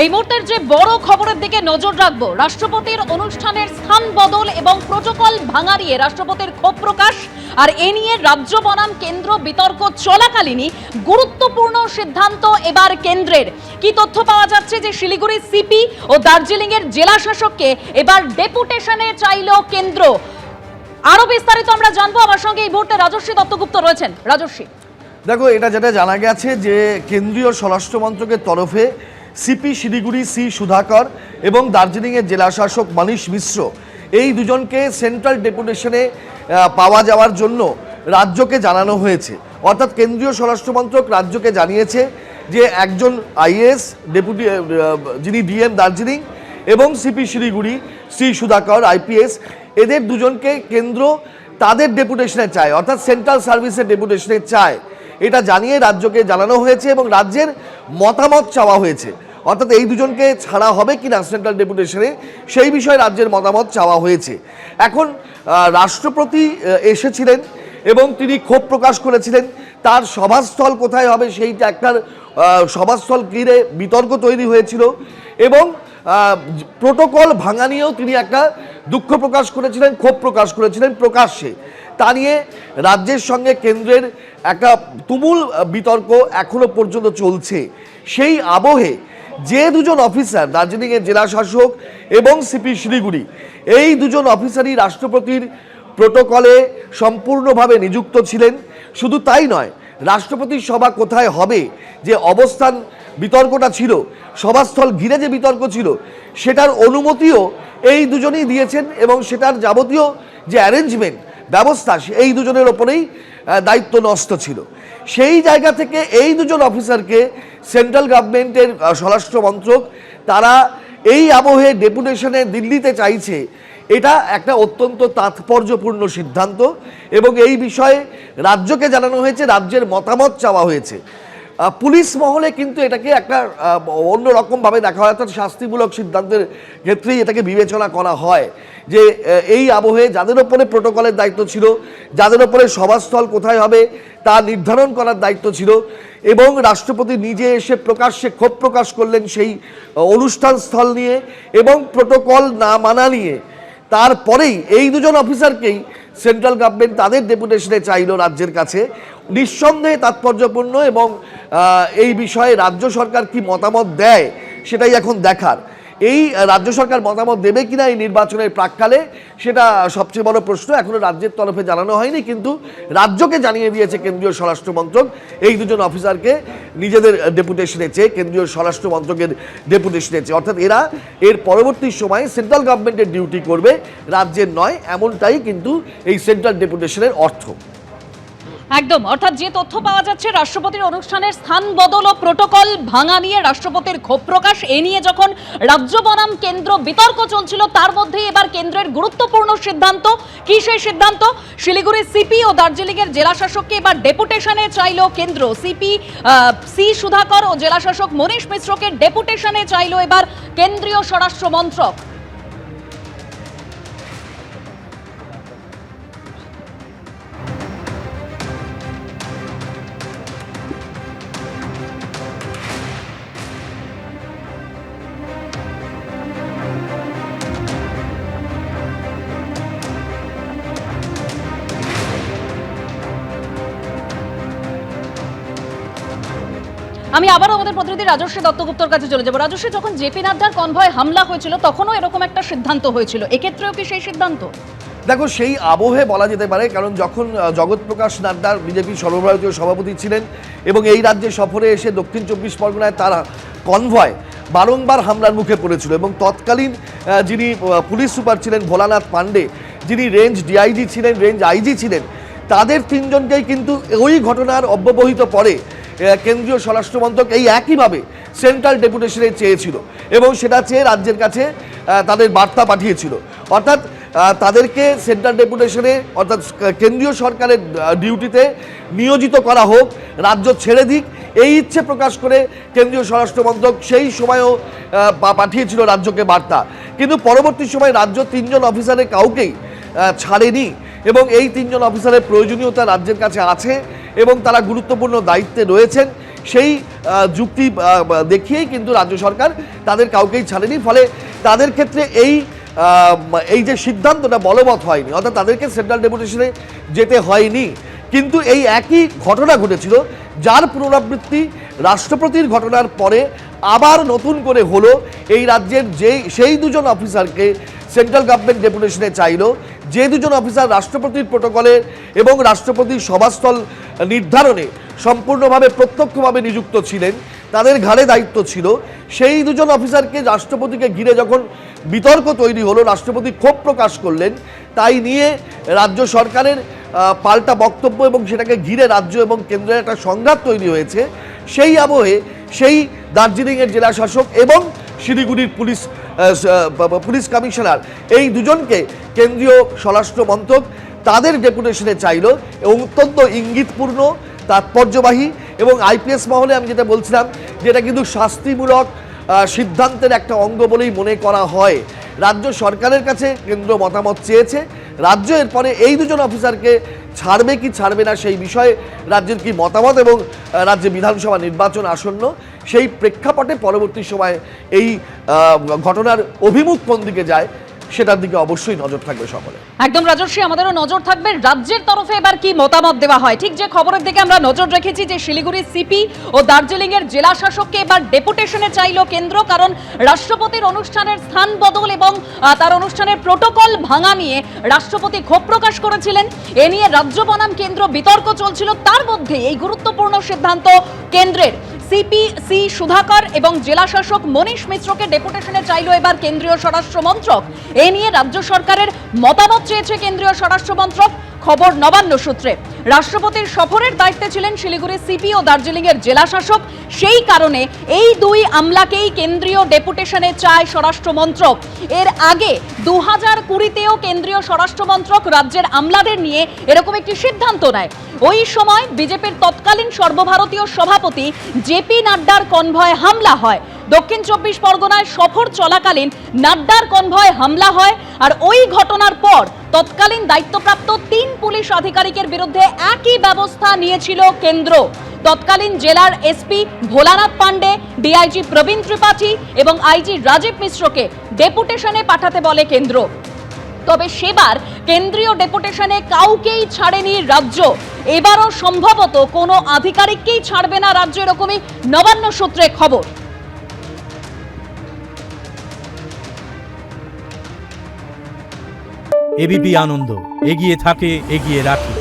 এই মুহূর্তের যে বড় খবরের দিকে নজর রাখবো, রাষ্ট্রপতির অনুষ্ঠানের স্থান বদল এবং প্রোটোকল ভাঙা নিয়ে রাষ্ট্রপতির ক্ষোভ প্রকাশ। আর এ নিয়ে রাজ্য বনাম কেন্দ্র বিতর্ক চলাকালীনই গুরুত্বপূর্ণ সিদ্ধান্ত এবার কেন্দ্রের। কি তথ্য পাওয়া যাচ্ছে যে শিলিগুড়ি সিপি ও দার্জিলিং এর জেলা শাসককে এবার ডেপুটেশনে চাইল কেন্দ্র। আরো বিস্তারিত আমরা জানবো। আমার সঙ্গে এই মুহূর্তে রাজস্বী দত্তগুপ্ত রয়েছেন। রাজস্বী, দেখো, এটা যেটা জানা গেছে যে কেন্দ্রীয় স্বরাষ্ট্র মন্ত্রকের তরফে সিপি শিলিগুড়ি সি সুধাকর এবং দার্জিলিংয়ের জেলা শাসক মনীষ মিশ্র এই দুজনকে সেন্ট্রাল ডেপুটেশনে পাওয়া যাওয়ার জন্য রাজ্যকে জানানো হয়েছে। অর্থাৎ কেন্দ্রীয় স্বরাষ্ট্র মন্ত্রক রাজ্যকে জানিয়েছে যে একজন আইএএস ডেপুটি যিনি ডিএম দার্জিলিং এবং CP Siliguri C Sudhakar IPS, এদের দুজনকে কেন্দ্র তাদের ডেপুটেশনে চায়, অর্থাৎ সেন্ট্রাল সার্ভিসের ডেপুটেশনে চায়। এটা জানিয়ে রাজ্যকে জানানো হয়েছে এবং রাজ্যের মতামত চাওয়া হয়েছে। অর্থাৎ এই দুজনকে ছাড়া হবে কি না সেন্ট্রাল ডেপুটেশনে, সেই বিষয়ে রাজ্যের মতামত চাওয়া হয়েছে। এখন রাষ্ট্রপতি এসেছিলেন এবং তিনি ক্ষোভ প্রকাশ করেছিলেন। তার সভাস্থল কোথায় হবে সেইটা একটা সভাস্থল ঘিরে বিতর্ক তৈরি হয়েছিল এবং প্রোটোকল ভাঙা নিয়েও তিনি একটা দুঃখ প্রকাশ করেছিলেন, ক্ষোভ প্রকাশ করেছিলেন প্রকাশ্যে। তা নিয়ে রাজ্যের সঙ্গে কেন্দ্রের একটা তুমুল বিতর্ক এখনো পর্যন্ত চলছে। সেই আবহে যে দুজন অফিসার দার্জিলিংয়ের জেলা শাসক এবং সিপি শিলিগুড়ি, এই দুজন অফিসারই রাষ্ট্রপতির প্রোটোকলে সম্পূর্ণভাবে নিযুক্ত ছিলেন। শুধু তাই নয়, রাষ্ট্রপতির সভা কোথায় হবে যে অবস্থান বিতর্কটা ছিল, সভাস্থল ঘিরে যে বিতর্ক ছিল, সেটার অনুমতিও এই দুজনেই দিয়েছেন এবং সেটার যাবতীয় যে অ্যারেঞ্জমেন্ট ব্যবস্থা এই দুজনের ওপরেই দায়িত্ব ন্যস্ত ছিল। সেই জায়গা থেকে এই দুজন অফিসারকে সেন্ট্রাল গভর্নমেন্টের স্বরাষ্ট্র মন্ত্রক তারা এই আবহে ডেপুটেশনে দিল্লিতে চাইছে। এটা একটা অত্যন্ত তাৎপর্যপূর্ণ সিদ্ধান্ত এবং এই বিষয়ে রাজ্যকে জানানো হয়েছে, রাজ্যের মতামত চাওয়া হয়েছে। পুলিশ মহলে কিন্তু এটাকে একটা অন্যরকমভাবে দেখা হয়, অর্থাৎ শাস্তিমূলক সিদ্ধান্তের ক্ষেত্রেই এটাকে বিবেচনা করা হয় যে এই আবহে যাদের ওপরে প্রোটোকলের দায়িত্ব ছিল, যাদের ওপরে সভাস্থল কোথায় হবে তা নির্ধারণ করার দায়িত্ব ছিল এবং রাষ্ট্রপতি নিজে এসে প্রকাশ্যে ক্ষোভ প্রকাশ করলেন সেই অনুষ্ঠান স্থল নিয়ে এবং প্রোটোকল না মানা নিয়ে। তারপরেই এই দুজন অফিসারকেই সেন্ট্রাল গভর্নমেন্ট তাদের ডেপুটেশনে চাইল রাজ্যের কাছে। নিঃসন্দেহে তাৎপর্যপূর্ণ এবং এই বিষয়ে রাজ্য সরকার কি মতামত দেয় সেটাই এখন দেখার। এই রাজ্য সরকার মতামত দেবে কিনা এই নির্বাচনের প্রাক্কালে, সেটা সবচেয়ে বড় প্রশ্ন। এখনো রাজ্যের তরফে জানানো হয়নি, কিন্তু রাজ্যকে জানিয়ে দিয়েছে কেন্দ্রীয় স্বরাষ্ট্র মন্ত্রক এই দুজন অফিসারকে নিজেদের ডেপুটেশনে চেয়ে, কেন্দ্রীয় স্বরাষ্ট্র মন্ত্রকের ডেপুটেশনে চেয়ে। অর্থাৎ এরা এর পরবর্তী সময়ে সেন্ট্রাল গভর্নমেন্টের ডিউটি করবে, রাজ্যের নয়, এমনটাই কিন্তু এই সেন্ট্রাল ডেপুটেশনের অর্থ। একদম। অর্থাৎ যে তথ্য পাওয়া যাচ্ছে রাষ্ট্রপতির অনুষ্ঠানের স্থান বদল ও প্রোটোকল ভাঙা নিয়ে রাষ্ট্রপতির ক্ষোভ প্রকাশ, এ নিয়ে যখন রাজ্য বনাম কেন্দ্র বিতর্ক চলছিল, তার মধ্যেই এবার কেন্দ্রের গুরুত্বপূর্ণ সিদ্ধান্ত। কি সেই সিদ্ধান্ত? শিলিগুড়ির সিপি ও দার্জিলিং এর জেলা শাসককে এবার ডেপুটেশনে চাইল কেন্দ্র। সিপি সি সুধাকর ও জেলা শাসক মনীষ মিশ্রকে ডেপুটেশনে চাইল এবার কেন্দ্রীয় স্বরাষ্ট্র মন্ত্রক। আমি আবারও আমাদের প্রতিনিধি রাজস্বী দত্তগুপ্তর কাছে চলে যাবো। রাজস্বী, যখন জেপি নাড্ডার কনভয় হামলা হয়েছিল তখনও এরকম একটা সিদ্ধান্ত হয়েছিল, এক্ষেত্রেও কি সেই সিদ্ধান্ত? দেখো, সেই আবহে বলা যেতে পারে, কারণ যখন জগৎ প্রকাশ নাড্ডার বিজেপি সর্বভারতীয় সভাপতি ছিলেন এবং এই রাজ্যে সফরে এসে দক্ষিণ 24 পরগনায় তারা কনভয় বারংবার হামলার মুখে পড়েছিল এবং তৎকালীন যিনি পুলিশ সুপার ছিলেন ভোলানাথ পাণ্ডে, যিনি রেঞ্জ ডিআইজি ছিলেন, রেঞ্জ আইজি ছিলেন, তাদের তিনজনকেই কিন্তু ওই ঘটনার অব্যবহিত পরে কেন্দ্রীয় স্বরাষ্ট্র মন্ত্রক এই একইভাবে সেন্ট্রাল ডেপুটেশনে চেয়েছিল এবং সেটা চেয়ে রাজ্যের কাছে তাদের বার্তা পাঠিয়েছিল। অর্থাৎ তাদেরকে সেন্ট্রাল ডেপুটেশনে, অর্থাৎ কেন্দ্রীয় সরকারের ডিউটিতে নিয়োজিত করা হোক, রাজ্য ছেড়ে দিক, এই ইচ্ছে প্রকাশ করে কেন্দ্রীয় স্বরাষ্ট্র মন্ত্রক সেই সময়ও পাঠিয়েছিল রাজ্যকে বার্তা। কিন্তু পরবর্তী সময় রাজ্য তিনজন অফিসারের কাউকেই ছাড়েনি এবং এই তিনজন অফিসারের প্রয়োজনীয়তা রাজ্যের কাছে আছে এবং তারা গুরুত্বপূর্ণ দায়িত্বে রয়েছেন। সেই যুক্তি দেখিয়েই কিন্তু রাজ্য সরকার তাদের কাউকেই ছাড়েনি। ফলে তাদের ক্ষেত্রে এই যে সিদ্ধান্তটা বলবৎ হয়নি, অর্থাৎ তাদেরকে সেন্ট্রাল ডেপুটেশনে যেতে হয়নি। কিন্তু এই একই ঘটনা ঘটেছিল, যার পুনরাবৃত্তি রাষ্ট্রপতির ঘটনার পরে আবার নতুন করে হলো। এই রাজ্যের সেই দুজন অফিসারকে সেন্ট্রাল গভর্নমেন্ট ডেপুটেশনে চাইলো, যে দুজন অফিসার রাষ্ট্রপতির প্রোটোকলের এবং রাষ্ট্রপতির সভাস্থল নির্ধারণে সম্পূর্ণভাবে প্রত্যক্ষভাবে নিযুক্ত ছিলেন, তাদের ঘাড়ে দায়িত্ব ছিল। সেই দুজন অফিসারকে রাষ্ট্রপতিকে ঘিরে যখন বিতর্ক তৈরি হলো, রাষ্ট্রপতি ক্ষোভ প্রকাশ করলেন, তাই নিয়ে রাজ্য সরকারের পাল্টা বক্তব্য এবং সেটাকে ঘিরে রাজ্য এবং কেন্দ্রের একটা সংঘাত তৈরি হয়েছে। সেই আবহে সেই দার্জিলিংয়ের জেলা শাসক এবং শিলিগুড়ির পুলিশ কমিশনার এই দুজনকে কেন্দ্রীয় স্বরাষ্ট্র মন্ত্রক তাদের ডেপুটেশনে চাইল এবং অত্যন্ত ইঙ্গিতপূর্ণ, তাৎপর্যবাহী এবং আইপিএস মহলে আমি যেটা বলছিলাম, যেটা কিন্তু শাস্তিমূলক সিদ্ধান্তের একটা অঙ্গ বলেই মনে করা হয়। রাজ্য সরকারের কাছে কেন্দ্র মতামত চেয়েছে, রাজ্য এরপরে এই দুজন অফিসারকে ছাড়বে কি ছাড়বে না সেই বিষয়ে রাজ্যের কি মতামত এবং রাজ্যে বিধানসভা নির্বাচন আসন্ন, সেই প্রেক্ষাপটে পরবর্তী সময়ে এই ঘটনার অভিমুখ কোন দিকে যায় সেটার দিকে অবশ্যই নজর থাকবে সকলে। একদম রাজর্ষি, আমাদেরও নজর থাকবে রাজ্যের তরফে এবার কি মতামত দেওয়া হয়। ঠিক যে খবরের দিকে আমরা নজর রেখেছি যে শিলিগুড়ির সিপি ও দার্জিলিং এর জেলা শাসককে এবার ডেপুটেশনে চাইল কেন্দ্র, কারণ রাষ্ট্রপতির অনুষ্ঠানের স্থান বদল এবং তার অনুষ্ঠানের প্রোটোকল ভাঙা নিয়ে রাষ্ট্রপতি ক্ষোভ প্রকাশ করেছিলেন। এ নিয়ে রাজ্য বনাম কেন্দ্র বিতর্ক চলছিল, তার মধ্যে এই গুরুত্বপূর্ণ সিদ্ধান্ত কেন্দ্রের। সিপি সি সুধাকর এবং জেলা শাসক মনীষ মিশ্রকে ডেপুটেশনে চাইল এবার কেন্দ্রীয় স্বরাষ্ট্র মন্ত্রক। এ নিয়ে রাজ্য সরকারের মতামত চেয়েছে কেন্দ্রীয় স্বরাষ্ট্র মন্ত্রক। খবর নবান্ন সূত্রে, রাষ্ট্রপতির সফরের দায়িত্বে ছিলেন শিলিগুড়ির সিপি ও দার্জিলিং এর জেলা শাসক, সেই কারণে এই দুই আমলাকেই কেন্দ্রীয় ডেপুটেশনে চায় স্বরাষ্ট্র মন্ত্রক। এর আগে 2020-তেও কেন্দ্রীয় স্বরাষ্ট্র মন্ত্রক রাজ্যের আমলাদের নিয়ে এরকম একটি সিদ্ধান্ত নেয়। ওই সময় বিজেপির তৎকালীন সর্বভারতীয় সভাপতি জেপি নাড্ডার কনভয়ে হামলা হয়। দক্ষিণ 24 পরগনায় সফর চলাকালীন নাড্ডার কনভয়ে হামলা হয়, আর ওই ঘটনার পর তৎকালীন দায়িত্বপ্রাপ্ত 3 পুলিশ আধিকারিকের বিরুদ্ধে একই ব্যবস্থা নিয়েছিল কেন্দ্র। তৎকালীন জেলার এসপি ভোলানাথ পান্ডে, ডিআইজি প্রবীণ ত্রিপাঠী এবং আইজি রাজীব মিশ্রকে ডেপুটেশনে পাঠাতে বলে কেন্দ্র। তবে সেবার কেন্দ্রীয় ডেপুটেশনে কাউকেই ছাড়েনি রাজ্য। এবারও সম্ভবত কোনো আধিকারিককেই ছাড়বে না রাজ্য, এরকমই নবান্ন সূত্রে খবর। এবিপি আনন্দ, এগিয়ে থাকে, এগিয়ে রাখে।